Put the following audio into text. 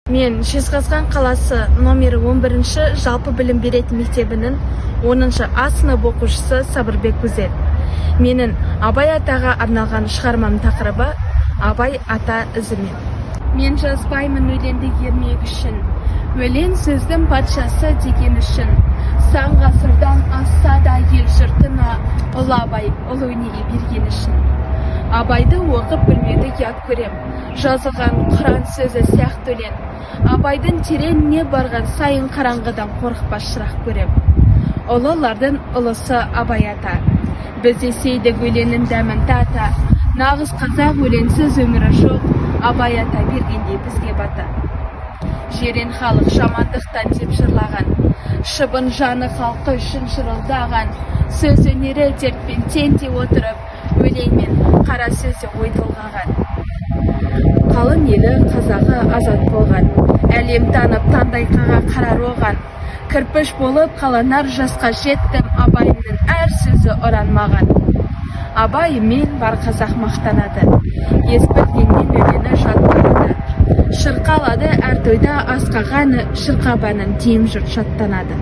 Мен Жезқазған қаласы номері 11-ші жалпы білім беретін мектебінің 10-шы А сынып оқушысы Сабырбек Гүзел. Менің Абай атаға арналған шығармам тақырыбы Абай ата ізімен. Мен жазбаймын өлеңді ермек үшін, өлең сөздің патшасы деген үшін. Сан ғасырдан асса да ел жұртына ұлы Абай ұлы өнеге берген үшін. Абайды оқып білмеді ұят көрем, жазылған Құран сөзі сияқты өлең. Абайдың тереңіне барған сайын қараңғыдан қорықпас шырақ көрем. Ұлылардың ұлысы Абай ата, біз есейдік өлеңнің дәмін тата. Нағыз қазақ өлеңсіз өмірі жоқ, Абай ата бергенде бізге бата. Жерен халық жамандықтан деп жырлаған, шыбын жаны халқы үшін шырылдаған. Сөз өнері дертпен теңде отырып, өлеңмен қара сөзде ой толғаған. Қалың елі қазағы азат болған, әлем танып таңдайқаға қарар оған. Кірпіш болып қаланар жасқа жеттім, Абайымның әр сөзі ұранмаған. Абайымен бар қазақ мақтанады, ес білгеннен өлеңі жаттанады. Шырқалады әр тойда асқағаны, шырқабанын дем жұрт шаттанады.